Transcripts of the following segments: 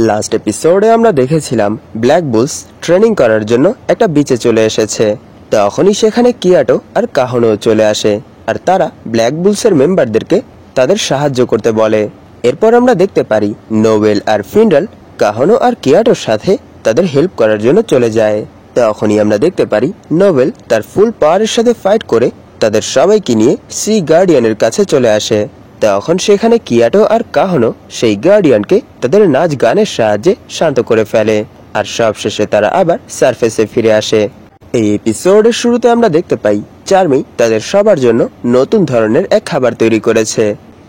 Last এপিসোডে আমরা দেখেছিলাম ব্ল্যাক বুলস ট্রেনিং করার জন্য একটা বিচে চলে এসেছে। তখনই সেখানে কিয়াটো আর কাহনো চলে আসে আর তারা ব্ল্যাক বুলসের মেম্বারদেরকে তাদের সাহায্য করতে বলে। এরপর আমরা দেখতে পারি নোবেল আর ফিন্ডাল কাহনো আর কিয়াটোর সাথে তাদের হেল্প করার জন্য চলে যায়। তখনই আমরা দেখতে পারি নোবেল তার ফুল পাওয়ারের সাথে ফাইট করে তাদের সবাইকে নিয়ে সি গার্ডিয়ানের কাছে চলে আসে। তখন সেখানে কিয়াটো আর কাহনো সেই গার্ডিয়ানকে তাদের নাচ গানের সাহায্যে শান্ত করে ফেলে আর সবশেষে তারা আবার সারফেসে ফিরে আসে। এই এপিসোডের শুরুতে আমরা দেখতে পাই চার্মি তাদের সবার জন্য নতুন ধরনের এক খাবার তৈরি করেছে।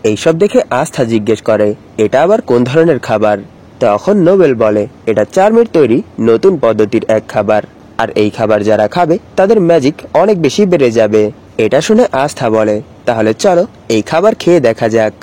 এইসব দেখে আস্থা জিজ্ঞেস করে এটা আবার কোন ধরনের খাবার। তখন নোবেল বলে এটা চার্মির তৈরি নতুন পদ্ধতির এক খাবার, আর এই খাবার যারা খাবে তাদের ম্যাজিক অনেক বেশি বেড়ে যাবে। এটা শুনে আস্থা বলে তাহলে চলো এই খাবার খেয়ে দেখা যাক।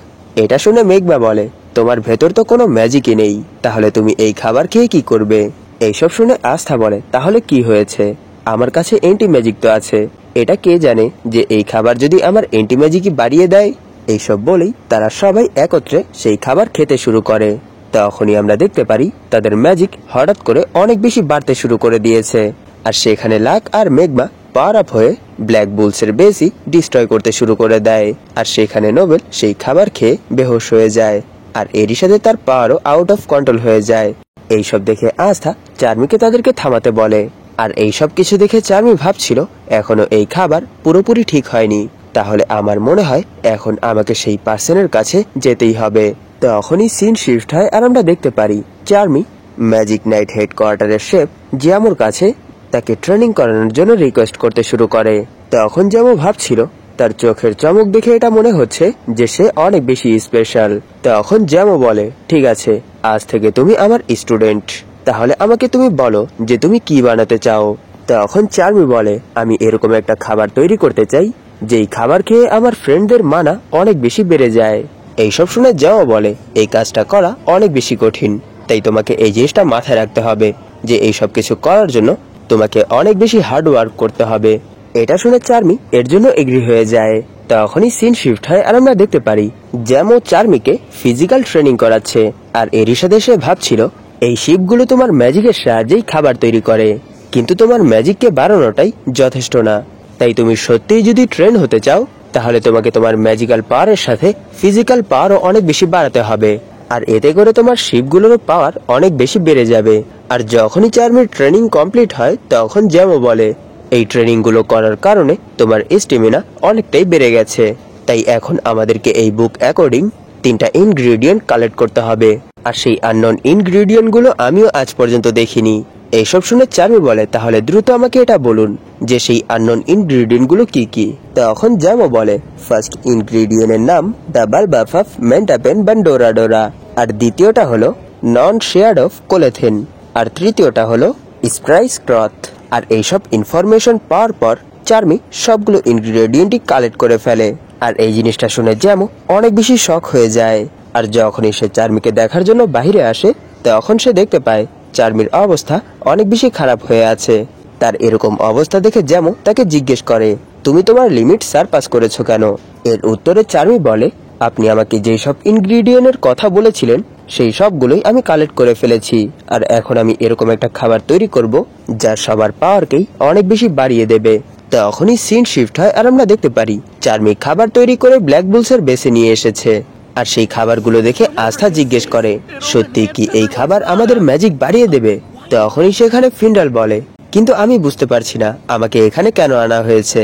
এটা শুনে মেঘবা বলে তোমার ভেতর তো কোনো ম্যাজিকই নেই, তাহলে তুমি এই খাবার খেয়ে কি করবে। এইসব শুনে আস্থা বলে তাহলে কি হয়েছে, আমার কাছে এন্টি ম্যাজিক তো আছে, এটা কে জানে যে এই খাবার যদি আমার এন্টি ম্যাজিকই বাড়িয়ে দেয়। এইসব বলেই তারা সবাই একত্রে সেই খাবার খেতে শুরু করে। তখনই আমরা দেখতে পারি তাদের ম্যাজিক হঠাৎ করে অনেক বেশি বাড়তে শুরু করে দিয়েছে আর সেখানে লাক আর মেঘমা পাওয়ার আপ হয়ে ব্ল্যাক বুলসের বেসই ডিস্ট্রয় করতে শুরু করে দেয়। আর সেখানে নোবেল সেই খাবার খেয়ে বেহুশ হয়ে যায় আর এরই সাথে তার পাওয়ারও আউট অফ কন্ট্রোল হয়ে যায়। এইসব দেখে আস্থা চার্মিকে তাদেরকে থামাতে বলে আর এইসব কিছু দেখে চার্মি ভাবছিল এখনো এই খাবার পুরোপুরি ঠিক হয়নি, তাহলে আমার মনে হয় এখন আমাকে সেই পার্সনের কাছে যেতেই হবে। তখনই সিন শিফট হয় আর আমরা দেখতে পারি চার্মি ম্যাজিক নাইট হেডকোয়ার্টারের শেফ জিয়ামোর কাছে তাকে ট্রেনিং করানোর জন্য রিকোয়েস্ট করতে শুরু করে। তখন জিয়ামো ভাবছিল তার চোখের চমক দেখে এটা মনে হচ্ছে যে সে অনেক বেশি স্পেশাল। তখন জিয়ামো বলে ঠিক আছে, আজ থেকে তুমি আমার স্টুডেন্ট, তাহলে আমাকে তুমি বলো যে তুমি কি বানাতে চাও। তখন চার্মি বলে আমি এরকম একটা খাবার তৈরি করতে চাই যেই খাবার খেয়ে আমার ফ্রেন্ডদের মানা অনেক বেশি বেড়ে যায়। এইসব শুনে জিয়ামো বলে এই কাজটা করা অনেক বেশি কঠিন, তাই তোমাকে এই জিনিসটা মাথায় রাখতে হবে যে এইসব কিছু করার জন্য তোমাকে অনেক বেশি হার্ড ওয়ার্ক করতে হবে। এটা শুনে চার্মি এর জন্য এগ্রি হয়ে যায়। তখনই সিন শিফট হয় আর আমরা দেখতে পারি জ্যামো চার্মিকে ফিজিক্যাল ট্রেনিং করাচ্ছে আর এরই সাথে সে ভাবছিল এই শিপগুলো তোমার ম্যাজিকের সাহায্যেই খাবার তৈরি করে, কিন্তু তোমার ম্যাজিককে বাড়ানোটাই যথেষ্ট না। তাই তুমি সত্যিই যদি ট্রেন হতে চাও তাহলে তোমাকে তোমার ম্যাজিক্যাল পাওয়ারের সাথে ফিজিক্যাল পাওয়ারও অনেক বেশি বাড়াতে হবে, আর এতে করে তোমার শিপগুলোর পাওয়ার অনেক বেশি বেড়ে যাবে। আর যখনই চার্মির ট্রেনিং কমপ্লিট হয় তখন জ্যামো বলে এই ট্রেনিং গুলো করার কারণে তোমার স্ট্যামিনা অনেকটাই বেড়ে গেছে, তাই এখন আমাদেরকে এই বুক অ্যাকর্ডিং 3টা ইনগ্রেডিয়েন্ট কালেক্ট করতে হবে, আর সেই আননোন ইনগ্রেডিয়েন্ট গুলো আমিও আজ পর্যন্ত দেখিনি। এইসব শুনে চার্মি বলে তাহলে দ্রুত আমাকে এটা বলুন যে সেই আননোন ইনগ্রেডিয়েন্ট গুলো কি কি। তখন জ্যামো বলে ফার্স্ট ইনগ্রেডিয়েন্টের নাম দ্য বালবাফ অফ মেন্টাপেন বান্ডোরাডোরা, আর দ্বিতীয়টা হলো নন শেয়ার্ড অফ কোলেথেন, আর তৃতীয়টা হলো স্প্রাইস ক্রথ। আর এইসব ইনফরমেশন পাওয়ার পর চার্মি সবগুলো ইনগ্রেডিয়েন্টই কালেক্ট করে ফেলে আর এই জিনিসটা শুনে জ্যামো অনেক বেশি শক হয়ে যায়। আর যখনই সে চার্মিকে দেখার জন্য বাইরে আসে তখন সে দেখতে পায় চার্মির অবস্থা অনেক বেশি খারাপ হয়ে আছে। তার এরকম অবস্থা দেখে জ্যামো তাকে জিজ্ঞেস করে তুমি তোমার লিমিট সারপাস করেছো কেন। এর উত্তরে চার্মি বলে আপনি আমাকে যেই সব ইনগ্রেডিয়েন্টের কথা বলেছিলেন সেই সবগুলোই আমি কালেক্ট করে ফেলেছি, আর এখন আমি এরকম একটা খাবার তৈরি করব যা সবার পাওয়ারকেই অনেক বেশি বাড়িয়ে দেবে। তখনই সিন শিফট হয় আর আমরা দেখতে পারি চার্মি খাবার তৈরি করে ব্ল্যাক বুলসের বেসে নিয়ে এসেছে, আর সেই খাবারগুলো দেখে আস্থা জিজ্ঞেস করে সত্যি কি এই খাবার আমাদের ম্যাজিক বাড়িয়ে দেবে। তখনই সেখানে ফিন্ডাল বলে কিন্তু আমি বুঝতে পারছি না আমাকে এখানে কেন আনা হয়েছে।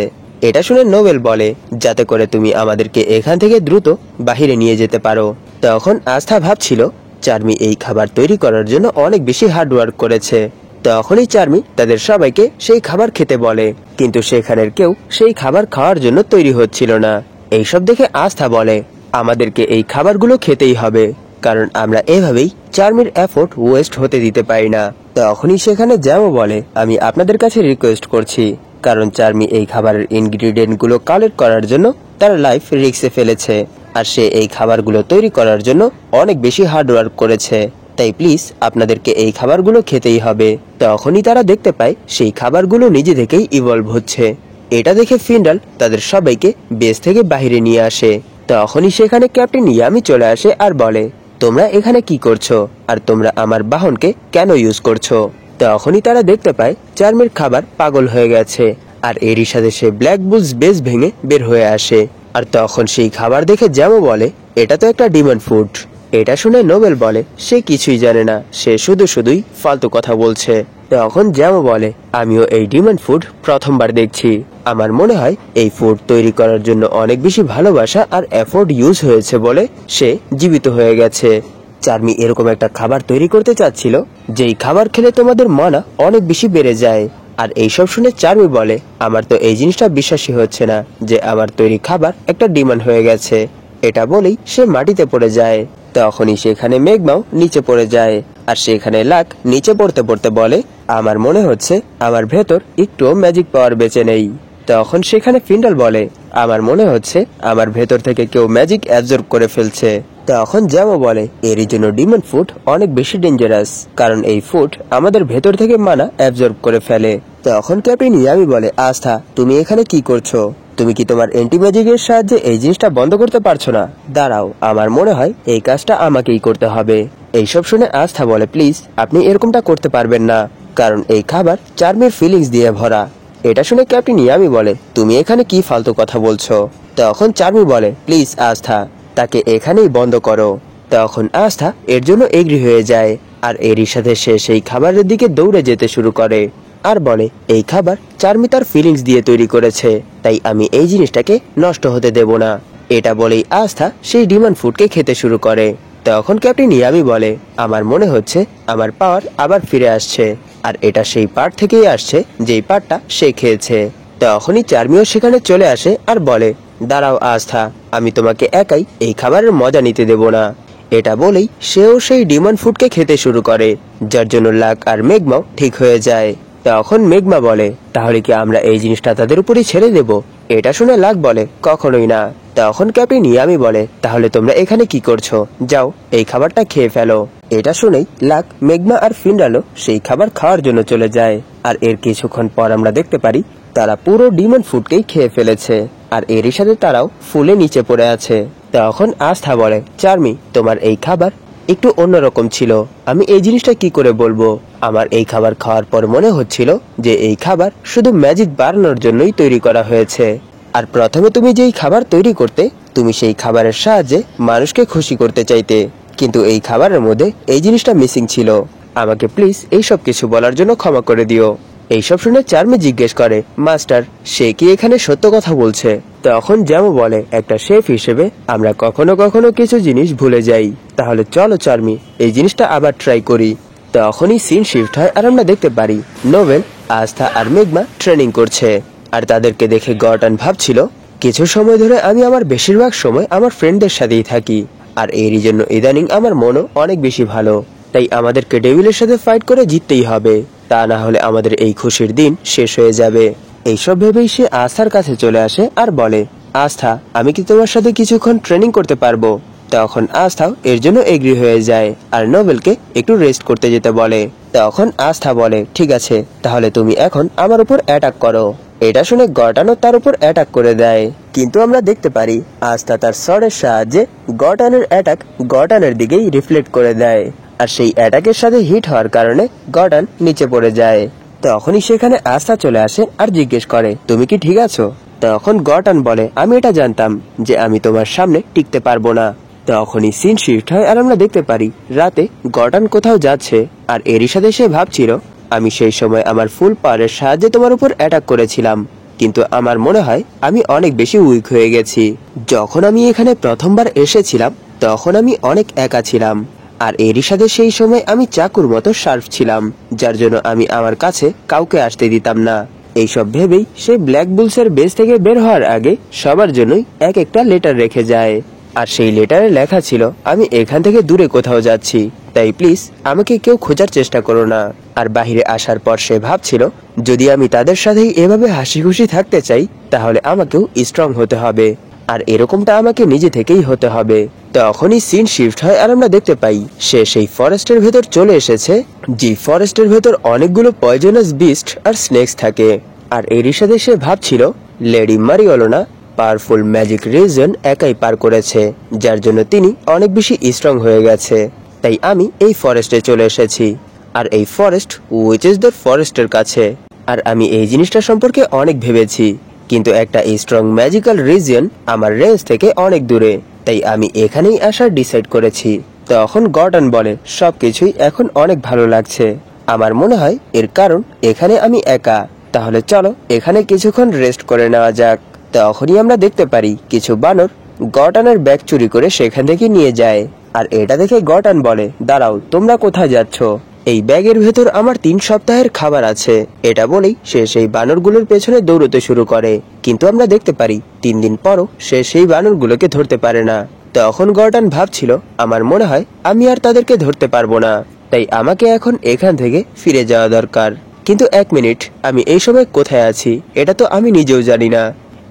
এটা শুনে নোবেল বলে যাতে করে তুমি আমাদেরকে এখান থেকে দ্রুত বাহিরে নিয়ে যেতে পারো। তখন আস্থা ভাবছিল চার্মি এই খাবার তৈরি করার জন্য অনেক বেশি হার্ড ওয়ার্ক করেছে। তখনই চার্মি তাদের সবাইকে সেই খাবার খেতে বলে, কিন্তু সেখানের কেউ সেই খাবার খাওয়ার জন্য তৈরি হচ্ছিল না। এইসব দেখে আস্থা বলে আমাদেরকে এই খাবারগুলো খেতেই হবে, কারণ আমরা এভাবেই চার্মির এফোর্ট ওয়েস্ট হতে দিতে পারি না। তখনই সেখানে জ্যামো বলে আমি আপনাদের কাছে রিকোয়েস্ট করছি, কারণ চার্মি এই খাবারের ইনগ্রেডিয়েন্ট গুলো কালেক্ট করার জন্য তার লাইফ রিস্কে ফেলেছে, আর সে এই খাবারগুলো তৈরি করার জন্য অনেক বেশি হার্ড ওয়ার্ক করেছে, তাই প্লিজ আপনাদেরকে এই খাবারগুলো খেতেই হবে। তখনই তারা দেখতে পায় সেই খাবারগুলো নিজে থেকেই ইভলভ হচ্ছে। এটা দেখে ফিন্ডাল তাদের সবাইকে বেস থেকে বাহিরে নিয়ে আসে। তখনই সেখানে ক্যাপ্টেন ইয়ামি চলে আসে আর বলে তোমরা এখানে কি করছো আর তোমরা আমার বাহনকে কেন ইউজ করছো। তখনই তারা দেখতে পায় চার্মির খাবার পাগল হয়ে গেছে, আর এরই সাথে সে ব্ল্যাক বুলস বেস ভেঙে বের হয়ে আসে। আর তখন সেই খাবার দেখে জ্যামো বলে এটা তো একটা ডিমন ফুড। এটা শুনে নোবেল বলে সে কিছুই জানে না, সে শুধুই ফালতু কথা বলছে। তখন জ্যামো বলে আমিও এই ডিমন ফুড প্রথমবার দেখছি, আমার মনে হয় এই ফুড তৈরি করার জন্য অনেক বেশি ভালোবাসা আর এফোর্ট ইউজ হয়েছে বলে সে জীবিত হয়ে গেছে। চার্মি এরকম একটা খাবার তৈরি করতে চাচ্ছিল যেই খাবার খেলে তোমাদের মানা অনেক বেশি বেড়ে যায়। আর এইসব শুনে চার্মি বলে আমার তো এই জিনিসটা বিশ্বাসই হচ্ছে না যে আমার তৈরি খাবার একটা ডিমান্ড হয়ে গেছে। এটা বলেই সে মাটিতে পড়ে যায়। তখনই সেখানে মেঘমাও নিচে পড়ে যায়, আর সেখানে লাক নিচে পড়তে পড়তে বলে আমার মনে হচ্ছে আমার ভেতর একটুও ম্যাজিক পাওয়ার বেঁচে নেই। তখন সেখানে ফিন্ডাল বলে আমার মনে হচ্ছে আমার ভেতর থেকে কেউ ম্যাজিক অ্যাবজর্ব করে ফেলছে। তখন জ্যামো বলে এরই জন্য ডিমন ফুড অনেক বেশি ডেঞ্জারাস, কারণ এই ফুড আমাদের ভেতর থেকে মানা অ্যাবজর্ব করে ফেলে। তখন ক্যাপ্টেন ইয়ামি বলে আস্থা তুমি এখানে কি করছো, তুমি কি তোমার অ্যান্টি ম্যাজিকের সাহায্যে এই জিনিসটা বন্ধ করতে পারছো না। দাঁড়াও, আমার মনে হয় এই কাজটা আমাকেই করতে হবে। এইসব শুনে আস্থা বলে প্লিজ আপনি এরকমটা করতে পারবেন না, কারণ এই খাবার চার্মির ফিলিংস দিয়ে ভরা। এটা শুনে ক্যাপ্টেন ইয়ামি বলে তুমি এখানে কি ফালতু কথা বলছো। তখন চার্মি বলে প্লিজ আস্থা তাকে এখানেই বন্ধ করো। তখন আস্থা এর জন্য এগ্রি হয়ে যায়, আর এরই সাথে সে সেই খাবারের দিকে দৌড়ে যেতে শুরু করে আর বলে এই খাবার চার্মি তার ফিলিংস দিয়ে তৈরি করেছে, তাই আমি এই জিনিসটাকে নষ্ট হতে দেব না। এটা বলেই আস্থা সেই ডিমন ফুডকে খেতে শুরু করে। তখন ক্যাপ্টেন ইয়ামি বলে আমার মনে হচ্ছে আমার পাওয়ার আবার ফিরে আসছে, আর এটা সেই পার্ট থেকেই আসছে যেই পার্টটা সে খেয়েছে। তখনই চার্মিও সেখানে চলে আসে আর বলে দাঁড়াও আস্থা, আমি তোমাকে একাই এই খাবারের মজা নিতে দেব না। এটা বলেই সেও সেই ডিমন ফুডকে খেতে শুরু করে, যার জন্য লাক আর মেঘমাও ঠিক হয়ে যায়। তখন মেঘমা বলে তাহলে কি আমরা এই জিনিসটা তাদের উপরই ছেড়ে দেব। এটা শুনে লাক বলে কখনোই না। তখন ক্যাপ্টেন ইয়ামি বলে তাহলে তোমরা এখানে কি করছো, যাও এই খাবারটা খেয়ে ফেলো। এটা শুনেই লাক, মেঘমা আর ফিন্ডালও সেই খাবার খাওয়ার জন্য চলে যায়। আর এর কিছুক্ষণ পর আমরা দেখতে পারি তারা পুরো ডিমন ফুডকেই খেয়ে ফেলেছে, আর এরই সাথে তারাও ফুলে নিচে পড়ে আছে। তখন আস্থা বলে চার্মি তোমার এই খাবার একটু অন্যরকম ছিল, আমি এই জিনিসটা কি করে বলবো। আমার এই খাবার খাওয়ার পর মনে হচ্ছিল যে এই খাবার শুধু ম্যাজিক বাড়ানোর জন্যই তৈরি করা হয়েছে। আর প্রথমে তুমি যেই খাবার তৈরি করতে, তুমি সেই খাবারের সাহায্যে মানুষকে খুশি করতে চাইতে, কিন্তু এই খাবারের মধ্যে এই জিনিসটা মিসিং ছিল। আমাকে প্লিজ এইসব কিছু বলার জন্য ক্ষমা করে দিও। এইসব শুনে চার্মি জিজ্ঞেস করে মাস্টার সে কি এখানে সত্য কথা বলছে। তখন জ্যামো বলে একটা শেফ হিসেবে আমরা কখনো কখনো কিছু জিনিস ভুলে যাই, তাহলে চলো চার্মি এই জিনিসটা আবার ট্রাই করি। তখনই সিন শিফট হয় আর আমরা দেখতে পারি নোবেল, আস্থা আর মেঘমা ট্রেনিং করছে। আর তাদেরকে দেখে গর্ডন ভাবছিল কিছু সময় ধরে আমি আমার বেশিরভাগ সময় আমার ফ্রেন্ডদের সাথেই থাকি, আর এরই জন্য ইদানিং আমার মনও অনেক বেশি ভালো, তাই আমাদেরকে ডেভিলের সাথে ফাইট করে জিততেই হবে, তা না হলে আমাদের এই খুশির দিন শেষ হয়ে যাবে। এইসব ভেবেই সে আস্থার কাছে চলে আসে আর বলে আস্থা আমি কি তোমার সাথে কিছুক্ষণ ট্রেনিং করতে পারবো। তখন আস্থাও এর জন্য এগ্রি হয়ে যায় আর নোবেলকে একটু রেস্ট করতে যেতে বলে। তখন আস্থা বলে ঠিক আছে, তাহলে তুমি এখন আমার উপর অ্যাটাক করো। এটা শুনে গর্ডনও তার উপর অ্যাটাক করে দেয়, কিন্তু আমরা দেখতে পারি আস্থা তার স্বরের সাহায্যে গর্ডনের অ্যাটাক গর্ডনের দিকেই রিফ্লেক্ট করে দেয়, আর সেই অ্যাটাকের সাথে হিট হওয়ার কারণে গর্ডন নিচে পড়ে যায়। তখনই সেখানে আস্থা চলে আসে আর জিজ্ঞেস করে তুমি কি ঠিক আছো। তখন গর্ডন বলে আমি এটা জানতাম যে আমি তোমার সামনে টিকতে পারবো না। তখনই সিন শিফট হয় আর আমরা দেখতে পারি রাতে গর্ডন কোথাও যাচ্ছে, আর এরই সাথে সে ভাবছিল আমি সেই সময় আমার ফুল পাওয়ারের সাহায্যে তোমার উপর অ্যাটাক করেছিলাম, কিন্তু আমার মনে হয় আমি অনেক বেশি উইক হয়ে গেছি। যখন আমি এখানে প্রথমবার এসেছিলাম তখন আমি অনেক একা ছিলাম, আর এরই সাথে সেই সময় আমি চাকুর মতো শার্প ছিলাম, যার জন্য আমি আমার কাছে কাউকে আসতে দিতাম না। এইসব ভেবেই সে ব্ল্যাক বুলসের বেস থেকে বের হওয়ার আগে সবার জন্যই এক একটা লেটার রেখে যায়, আর সেই লেটারে লেখা ছিল আমি এখান থেকে দূরে কোথাও যাচ্ছি, তাই প্লিজ আমাকে কেউ খোঁজার চেষ্টা করো না। আর বাহিরে আসার পর সে ভাবছিল যদি আমি তাদের সাথেই এভাবে হাসি খুশি থাকতে চাই তাহলে আমাকেও স্ট্রং হতে হবে, আর এরকমটা আমাকে নিজে থেকেই হতে হবে। তখনই সিন শিফট হয় আর আমরা দেখতে পাই সে সেই ফরেস্টের ভেতর চলে এসেছে, যে ফরেস্টের ভেতর অনেকগুলো পয়জনাস বিস্ট আর স্নেকস থাকে। আর এরই সাথে সে ভাবছিল লেডি মারিওলোনা পাওয়ারফুল ম্যাজিক রিজন একাই পার করেছে, যার জন্য তিনি অনেক বেশি স্ট্রং হয়ে গেছে। তাই আমি এই ফরেস্টে চলে এসেছি, আর এই ফরেস্ট উইচ ইজ দ্য ফরেস্টের কাছে। আর আমি এই জিনিসটা সম্পর্কে অনেক ভেবেছি, কিন্তু একটা স্ট্রং ম্যাজিক্যাল রিজন আমার রেঞ্জ থেকে অনেক দূরে, তাই আমি এখানেই আসার ডিসাইড করেছি। তখন গর্ডন বলে, সবকিছুই এখন অনেক ভালো লাগছে। আমার মনে হয় এর কারণ এখানে আমি একা। তাহলে চলো এখানে কিছুক্ষণ রেস্ট করে নেওয়া যাক। তখনই আমরা দেখতে পারি কিছু বানর গর্ডনের ব্যাগ চুরি করে সেখান থেকে নিয়ে যায়। আর এটা দেখে গর্ডন বলে, দাঁড়াও, তোমরা কোথায় যাচ্ছ? এই ব্যাগের ভেতর আমার 3 সপ্তাহের খাবার আছে। এটা বলেই সে সেই বানরগুলোর পেছনে দৌড়তে শুরু করে, কিন্তু আমরা দেখতে পারি 3 দিন পরও সে সেই বানরগুলোকে ধরতে পারে না। তখন গর্ডন ভাবছিল, আমার মনে হয় আমি আর তাদেরকে ধরতে পারবো না, তাই আমাকে এখন এখান থেকে ফিরে যাওয়া দরকার। কিন্তু 1 মিনিট, আমি এই সময় কোথায় আছি এটা তো আমি নিজেও জানি না।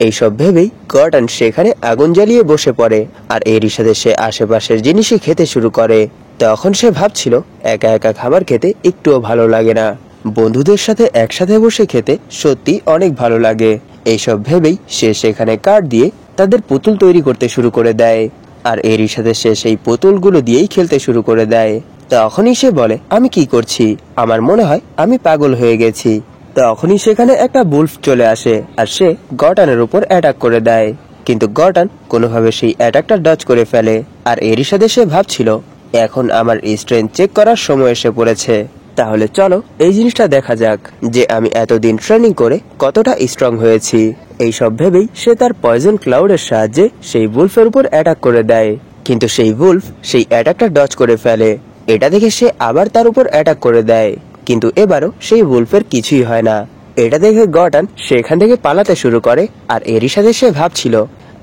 এইসব ভেবেই গর্ডন সেখানে আগুন জ্বালিয়ে বসে পড়ে, আর এরই সাথে সে আশেপাশের জিনিসই খেতে শুরু করে। তখন সে ভাবছিল, একা একা খাবার খেতে একটুও ভালো লাগে না, বন্ধুদের সাথে একসাথে বসে খেতে সত্যি অনেক ভালো লাগে। এইসব ভেবেই সে সেখানে কাঠ দিয়ে তাদের পুতুল তৈরি করতে শুরু করে দেয়, আর এরই সাথে সে সেই পুতুলগুলো দিয়েই খেলতে শুরু করে দেয়। তখনই সে বলে, আমি কি করছি? আমার মনে হয় আমি পাগল হয়ে গেছি। তখনই সেখানে একটা বুলফ চলে আসে, আর সে গর্ডনের উপর অ্যাটাক করে দেয়। কিন্তু গর্ডন কোনোভাবে সেই অ্যাটাকটা ডজ করে ফেলে। আর এরই সাথে সে ভাবছিল, এখন আমার স্ট্রেংথ চেক করার সময় এসে পড়েছে। তাহলে চলো এই জিনিসটা দেখা যাক যে আমি এতদিন ট্রেনিং করে কতটা স্ট্রং হয়েছি। এইসব ভেবেই সে তার পয়জন ক্লাউডের সাহায্যে সেই বুলফের উপর অ্যাটাক করে দেয়, কিন্তু সেই বুলফ সেই অ্যাটাকটা ডজ করে ফেলে। এটা দেখে সে আবার তার উপর অ্যাটাক করে দেয়, কিন্তু এবারও সেই বুলফের কিছুই হয় না। এটা দেখে গর্ডন সেখান থেকে পালাতে শুরু করে। আর এরই সাথে সে ভাবছিল,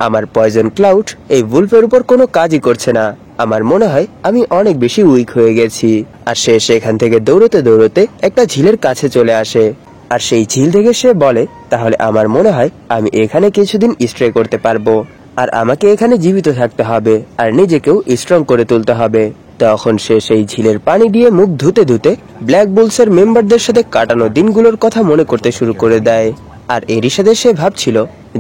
আমার পয়জন ক্লাউড এই বুলফের উপর কোনো কাজই করছে না, আমার মনে হয় আমি অনেক বেশি উইক হয়ে গেছি। আর সে সেখান থেকে দৌড়তে দৌড়তে একটা ঝিলের কাছে চলে আসে, আর সেই ঝিল থেকে সে বলে, তাহলে আমার মনে হয় আমি এখানে কিছুদিন স্টে করতে পারবো, আর আমাকে এখানে জীবিত থাকতে হবে আর নিজেকেও স্ট্রং করে তুলতে হবে। তখন সে সেই ঝিলের পানি দিয়ে মুখ ধুতে ধুতে ব্ল্যাক বুলসের মেম্বারদের সাথে কাটানো দিনগুলোর কথা মনে করতে শুরু করে দেয়। আর এরই সাথে সে ভাবছিল,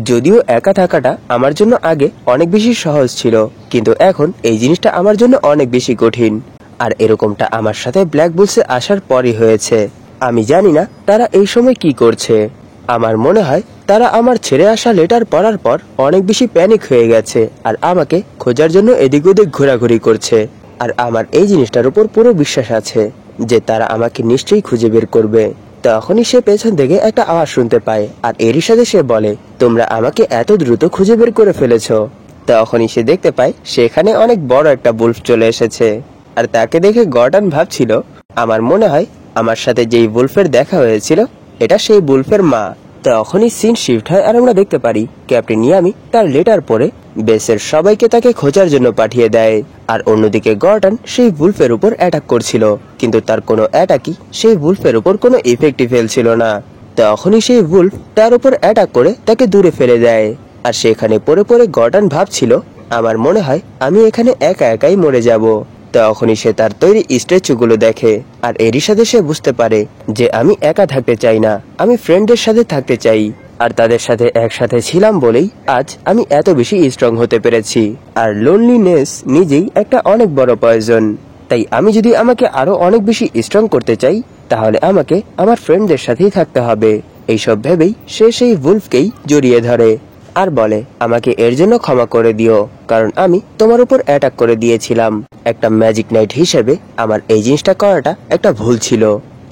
যদিও একা থাকাটা আমার জন্য আগে অনেক বেশি সহজ ছিল, কিন্তু এখন এই জিনিসটা আমার জন্য অনেক বেশি কঠিন। আর এরকমটা আমার সাথে ব্ল্যাক বুলসে আসার পরই হয়েছে। আমি জানি না তারা এই সময় কি করছে। আমার মনে হয় তারা আমার ছেড়ে আসা লেটার পড়ার পর অনেক বেশি প্যানিক হয়ে গেছে, আর আমাকে খোঁজার জন্য এদিক ওদিক ঘোরাঘুরি করছে। আর আমার এই জিনিসটার উপর পুরো বিশ্বাস আছে যে তারা আমাকে নিশ্চয়ই খুঁজে বের করবে। তখনই সে পেছন থেকে একটা আওয়াজ শুনতে পায়, আর এরই সাথে সে বলে, তোমরা আমাকে এত দ্রুত খুঁজে বের করে ফেলেছ। তখনই সে দেখতে পায় সেখানে অনেক বড় একটা বুলফ চলে এসেছে। আর তাকে দেখে গর্ডন ভাবছিল, আমার মনে হয় আমার সাথে যেই বুলফের দেখা হয়েছিল এটা সেই বুলফের মা। তখনই সিন শিফট হয়, আর আমরা দেখতে পারি ক্যাপ্টেন ইয়ামি তার লেটার পড়ে বেসের সবাইকে তাকে খোঁজার জন্য পাঠিয়ে দেয়। আর অন্যদিকে গর্ডন সেই বুলফের উপর অ্যাটাক করছিল, কিন্তু তার কোনো অ্যাটাকই সেই বুলফের উপর কোনো ইফেক্টই ফেলছিল না। তখনই সেই বুলফ তার উপর অ্যাটাক করে তাকে দূরে ফেলে দেয়। আর সেখানে পড়ে পড়ে গর্ডন ভাবছিল, আমার মনে হয় আমি এখানে একা একাই মরে যাব। তখনই সে তার তৈরি স্ট্যাচুগুলো দেখে, আর এরই সাথে সে বুঝতে পারে যে আমি একা থাকতে চাই না, আমি ফ্রেন্ডের সাথে থাকতে চাই। আর তাদের সাথে একসাথে ছিলাম বলেই আজ আমি এত বেশি স্ট্রং হতে পেরেছি। আর লোনলিনেস নিজেই একটা অনেক বড় পয়জন, তাই আমি যদি আমাকে আরো অনেক বেশি স্ট্রং করতে চাই তাহলে আমাকে আমার ফ্রেন্ডদের সাথেই থাকতে হবে। এইসব ভেবেই সে সেই উলফকেই জড়িয়ে ধরে আর বলে, আমাকে এর জন্য ক্ষমা করে দিও, কারণ আমি তোমার উপর অ্যাটাক করে দিয়েছিলাম। একটা ম্যাজিক নাইট হিসেবে আমার এই জিনিসটা করাটা একটা ভুল ছিল,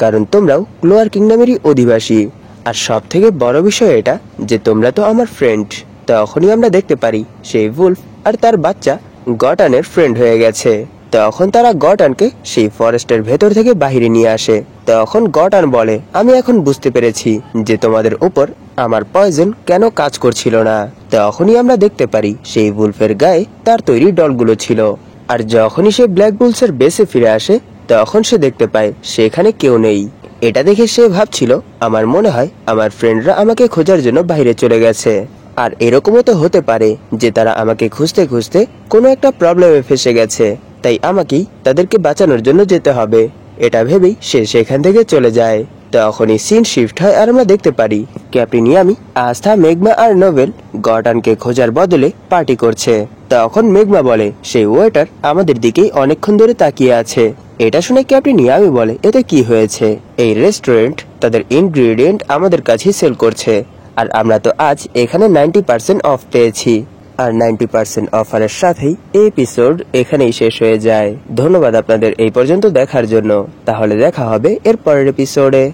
কারণ তোমরাও লোয়ার কিংডমেরই অধিবাসী। আর সব থেকে বড় বিষয় এটা যে তোমরা তো আমার ফ্রেন্ড। তখনই আমরা দেখতে পারি সেই উলফ আর তার বাচ্চা গর্ডনের ফ্রেন্ড হয়ে গেছে। তখন তারা গর্ডনকে সেই ফরেস্টের ভেতর থেকে বাহিরে নিয়ে আসে। তখন গর্ডন বলে, আমি এখন বুঝতে পেরেছি যে তোমাদের উপর আমার পয়জন কেন কাজ করছিল না। তখনই আমরা দেখতে পারি সেই উলফের গায়ে তার তৈরি ডলগুলো ছিল। আর যখনই সে ব্ল্যাক বুলসের বেসে ফিরে আসে তখন সে দেখতে পায় সেখানে কেউ নেই। এটা দেখে সে ভাবছিল, আমার মনে হয় আমার ফ্রেন্ডরা আমাকে খোঁজার জন্য বাইরে চলে গেছে। আর এরকমও তো হতে পারে যে তারা আমাকে খুঁজতে খুঁজতে কোনো একটা প্রবলেমে ফেসে গেছে, তাই আমাকেই তাদেরকে বাঁচানোর জন্য যেতে হবে। এটা ভেবেই সে সেখান থেকে চলে যায়। তখনই সিন শিফট হয় আর আমরা দেখতে পারি ক্যাপ্টেন ইয়ামি, আস্থা, মেঘমা আর নোবেল গর্ডনকে খোঁজার বদলে পার্টি করছে। তখন মেঘমা বলে সেই ওয়েটার আমাদের দিকেই অনেকক্ষণ ধরে তাকিয়ে আছে। এটা শুনে ক্যাপ্টেন ইয়ামি বলে এতে কি হয়েছে, এই রেস্টুরেন্ট তাদের ইনগ্রেডিয়েন্ট আমাদের কাছেই সেল করছে আর আমরা তো আজ এখানে 90% অফ পেয়েছি। আর 90% অফারের সাথেই এই এপিসোড এখানেই শেষ হয়ে যায়। ধন্যবাদ আপনাদের এই পর্যন্ত দেখার জন্য। তাহলে দেখা হবে এর পরের এপিসোডে।